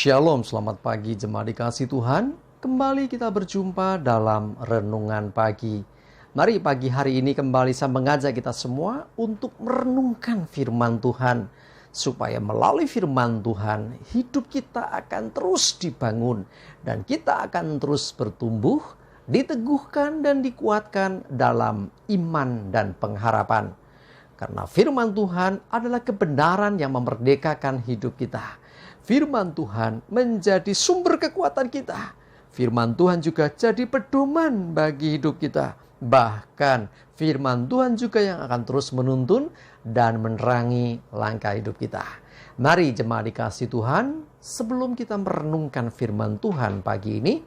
Shalom, selamat pagi jemaat dikasih Tuhan. Kembali kita berjumpa dalam renungan pagi. Mari pagi hari ini kembali saya mengajak kita semua untuk merenungkan firman Tuhan. Supaya melalui firman Tuhan, hidup kita akan terus dibangun. Dan kita akan terus bertumbuh, diteguhkan dan dikuatkan dalam iman dan pengharapan. Karena firman Tuhan adalah kebenaran yang memerdekakan hidup kita. Firman Tuhan menjadi sumber kekuatan kita. Firman Tuhan juga jadi pedoman bagi hidup kita. Bahkan firman Tuhan juga yang akan terus menuntun dan menerangi langkah hidup kita. Mari jemaat dikasih Tuhan, sebelum kita merenungkan firman Tuhan pagi ini,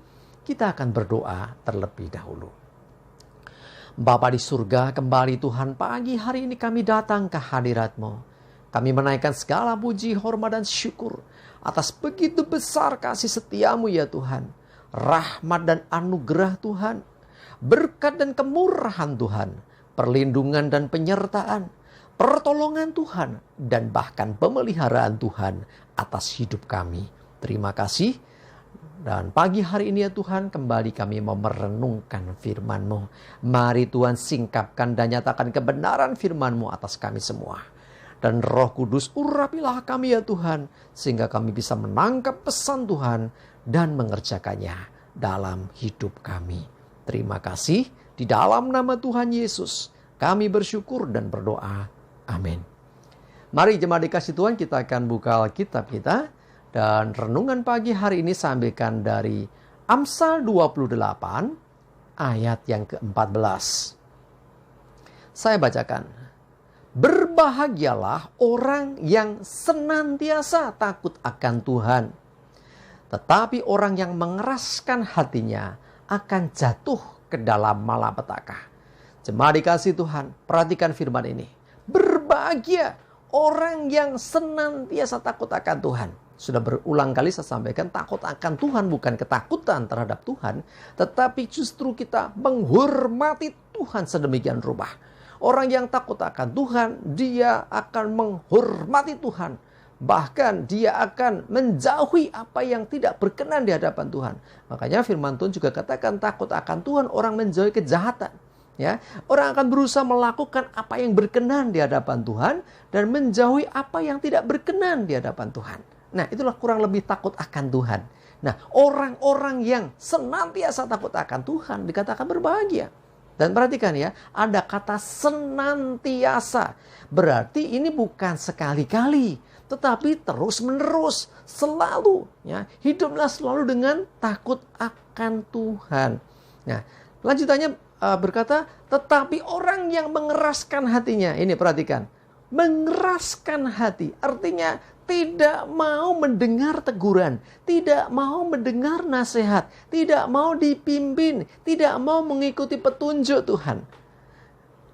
kita akan berdoa terlebih dahulu. Bapa di surga, kembali Tuhan pagi hari ini kami datang ke hadirat-Mu. Kami menaikkan segala puji, hormat dan syukur atas begitu besar kasih setiamu ya Tuhan. Rahmat dan anugerah Tuhan, berkat dan kemurahan Tuhan, perlindungan dan penyertaan, pertolongan Tuhan, dan bahkan pemeliharaan Tuhan atas hidup kami. Terima kasih. Dan pagi hari ini ya Tuhan, kembali kami mau merenungkan firman-Mu. Mari Tuhan singkapkan dan nyatakan kebenaran firman-Mu atas kami semua. Dan Roh Kudus urapilah kami ya Tuhan, sehingga kami bisa menangkap pesan Tuhan dan mengerjakannya dalam hidup kami. Terima kasih, di dalam nama Tuhan Yesus kami bersyukur dan berdoa. Amin. Mari jemaat dikasih Tuhan, kita akan buka Alkitab kita. Dan renungan pagi hari ini saya ambilkan dari Amsal 28 ayat yang ke-14. Saya bacakan. Berbahagialah orang yang senantiasa takut akan Tuhan. Tetapi orang yang mengeraskan hatinya akan jatuh ke dalam malapetaka. Jemaat dikasih Tuhan, perhatikan firman ini. Berbahagia orang yang senantiasa takut akan Tuhan. Sudah berulang kali saya sampaikan, takut akan Tuhan bukan ketakutan terhadap Tuhan, tetapi justru kita menghormati Tuhan sedemikian rupa. Orang yang takut akan Tuhan, dia akan menghormati Tuhan. Bahkan dia akan menjauhi apa yang tidak berkenan di hadapan Tuhan. Makanya firman Tuhan juga katakan takut akan Tuhan, orang menjauhi kejahatan. Ya, orang akan berusaha melakukan apa yang berkenan di hadapan Tuhan dan menjauhi apa yang tidak berkenan di hadapan Tuhan. Nah, itulah kurang lebih takut akan Tuhan. Nah, orang-orang yang senantiasa takut akan Tuhan dikatakan berbahagia. Dan perhatikan ya, ada kata senantiasa. Berarti ini bukan sekali-kali, tetapi terus-menerus, selalu. Ya, hiduplah selalu dengan takut akan Tuhan. Nah, lanjutannya berkata, tetapi orang yang mengeraskan hatinya. Ini perhatikan, mengeraskan hati. Artinya tidak mau mendengar teguran, tidak mau mendengar nasihat, tidak mau dipimpin, tidak mau mengikuti petunjuk Tuhan.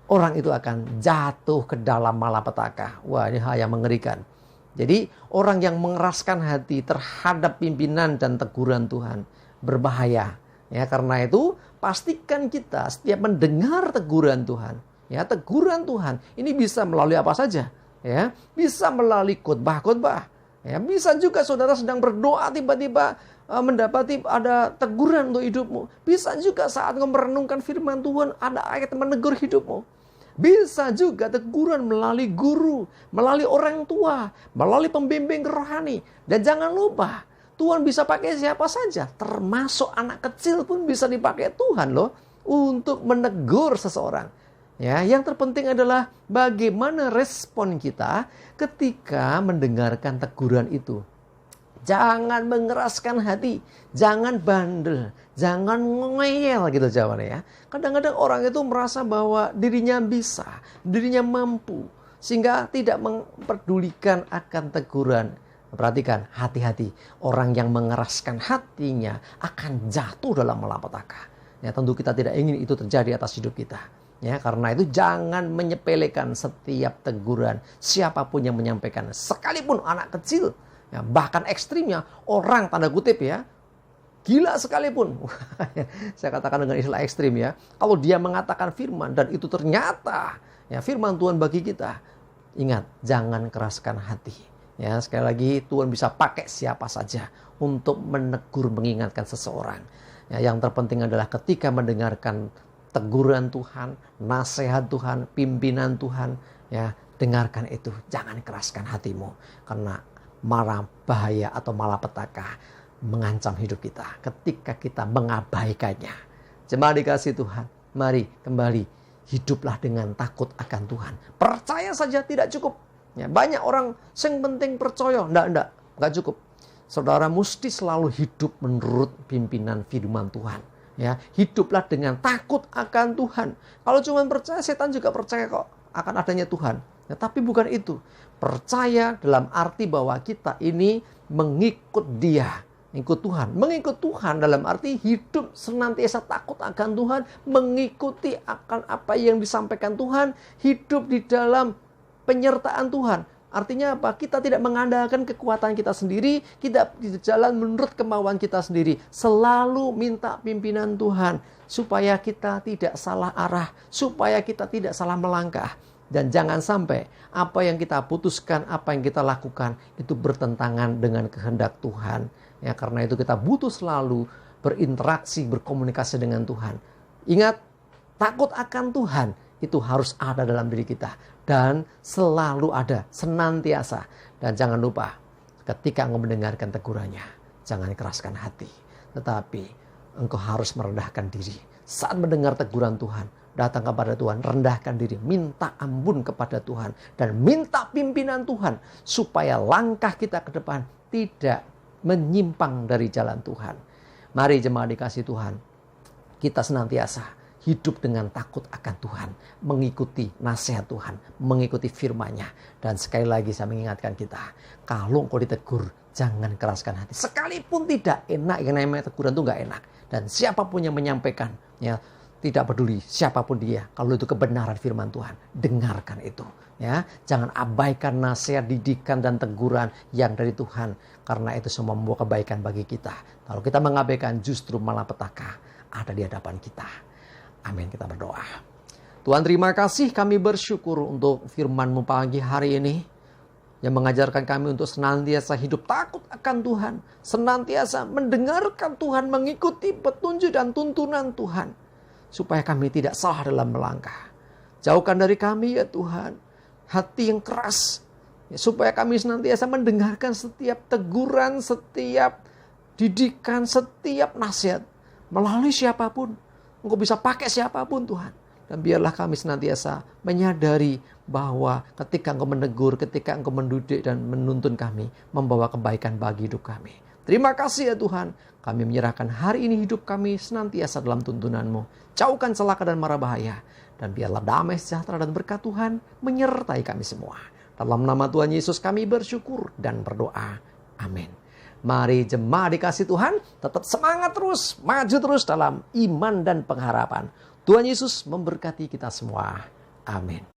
Orang itu akan jatuh ke dalam malapetaka. Wah, ini hal yang mengerikan. Jadi orang yang mengeraskan hati terhadap pimpinan dan teguran Tuhan berbahaya. Ya, karena itu pastikan kita setiap mendengar teguran Tuhan. Ya, teguran Tuhan ini bisa melalui apa saja. Ya, bisa melalui khotbah-khotbah. Ya, bisa juga saudara sedang berdoa tiba-tiba mendapati ada teguran untuk hidupmu. Bisa juga saat merenungkan firman Tuhan ada ayat menegur hidupmu. Bisa juga teguran melalui guru, melalui orang tua, melalui pembimbing rohani. Dan jangan lupa, Tuhan bisa pakai siapa saja, termasuk anak kecil pun bisa dipakai Tuhan loh untuk menegur seseorang. Ya, yang terpenting adalah bagaimana respon kita ketika mendengarkan teguran itu. Jangan mengeraskan hati, jangan bandel, jangan ngeyel gitu jawabannya ya. Kadang-kadang orang itu merasa bahwa dirinya bisa, dirinya mampu, sehingga tidak memperdulikan akan teguran. Perhatikan, hati-hati. Orang yang mengeraskan hatinya akan jatuh dalam malapetaka. Ya, tentu kita tidak ingin itu terjadi atas hidup kita. Ya, karena itu jangan menyepelekan setiap teguran siapapun yang menyampaikan, sekalipun anak kecil, ya, bahkan ekstrimnya orang tanda kutip ya, gila sekalipun. Saya katakan dengan istilah ekstrim ya, kalau dia mengatakan firman dan itu ternyata ya firman Tuhan bagi kita, ingat jangan keraskan hati. Ya, sekali lagi Tuhan bisa pakai siapa saja untuk menegur, mengingatkan seseorang. Ya, yang terpenting adalah ketika mendengarkan teguran Tuhan, nasihat Tuhan, pimpinan Tuhan, ya, dengarkan itu. Jangan keraskan hatimu, karena marah, bahaya atau malapetaka mengancam hidup kita ketika kita mengabaikannya. Jemaat dikasih Tuhan, mari kembali hiduplah dengan takut akan Tuhan. Percaya saja tidak cukup. Ya, banyak orang yang penting percaya, enggak cukup. Saudara mesti selalu hidup menurut pimpinan firman Tuhan. Ya, hiduplah dengan takut akan Tuhan. Kalau cuma percaya, setan juga percaya kok akan adanya Tuhan. Ya, tapi bukan itu. Percaya dalam arti bahwa kita ini mengikut Dia, mengikut Tuhan. Mengikut Tuhan dalam arti hidup senantiasa takut akan Tuhan, mengikuti akan apa yang disampaikan Tuhan, hidup di dalam penyertaan Tuhan. Artinya apa? Kita tidak mengandalkan kekuatan kita sendiri, kita jalan menurut kemauan kita sendiri. Selalu minta pimpinan Tuhan supaya kita tidak salah arah, supaya kita tidak salah melangkah. Dan jangan sampai apa yang kita putuskan, apa yang kita lakukan itu bertentangan dengan kehendak Tuhan. Ya, karena itu kita butuh selalu berinteraksi, berkomunikasi dengan Tuhan. Ingat, takut akan Tuhan itu harus ada dalam diri kita. Dan selalu ada, senantiasa. Dan jangan lupa, ketika engkau mendengarkan tegurannya, jangan keraskan hati. Tetapi engkau harus merendahkan diri. Saat mendengar teguran Tuhan, datang kepada Tuhan, rendahkan diri, minta ampun kepada Tuhan. Dan minta pimpinan Tuhan, supaya langkah kita ke depan tidak menyimpang dari jalan Tuhan. Mari jemaat dikasih Tuhan, kita senantiasa hidup dengan takut akan Tuhan, mengikuti nasihat Tuhan, mengikuti firman-Nya. Dan sekali lagi saya mengingatkan kita, kalau engkau ditegur, jangan keraskan hati. Sekalipun tidak enak, yang namanya teguran itu nggak enak. Dan siapapun yang menyampaikan, ya, tidak peduli siapapun dia, kalau itu kebenaran firman Tuhan, dengarkan itu. Ya, jangan abaikan nasihat, didikan, dan teguran yang dari Tuhan, karena itu semua membawa kebaikan bagi kita. Kalau kita mengabaikan, justru malapetaka ada di hadapan kita. Amin, kita berdoa. Tuhan, terima kasih, kami bersyukur untuk firman-Mu pagi hari ini yang mengajarkan kami untuk senantiasa hidup takut akan Tuhan, senantiasa mendengarkan Tuhan, mengikuti petunjuk dan tuntunan Tuhan, supaya kami tidak salah dalam melangkah. Jauhkan dari kami ya Tuhan hati yang keras, ya, supaya kami senantiasa mendengarkan setiap teguran, setiap didikan, setiap nasihat melalui siapapun. Engkau bisa pakai siapapun Tuhan. Dan biarlah kami senantiasa menyadari bahwa ketika Engkau menegur, ketika Engkau mendidik dan menuntun kami, membawa kebaikan bagi hidup kami. Terima kasih ya Tuhan. Kami menyerahkan hari ini hidup kami senantiasa dalam tuntunan-Mu. Jauhkan celaka dan mara bahaya. Dan biarlah damai, sejahtera, dan berkat Tuhan menyertai kami semua. Dalam nama Tuhan Yesus kami bersyukur dan berdoa. Amin. Mari jemaat dikasih Tuhan, tetap semangat terus, maju terus dalam iman dan pengharapan. Tuhan Yesus memberkati kita semua. Amin.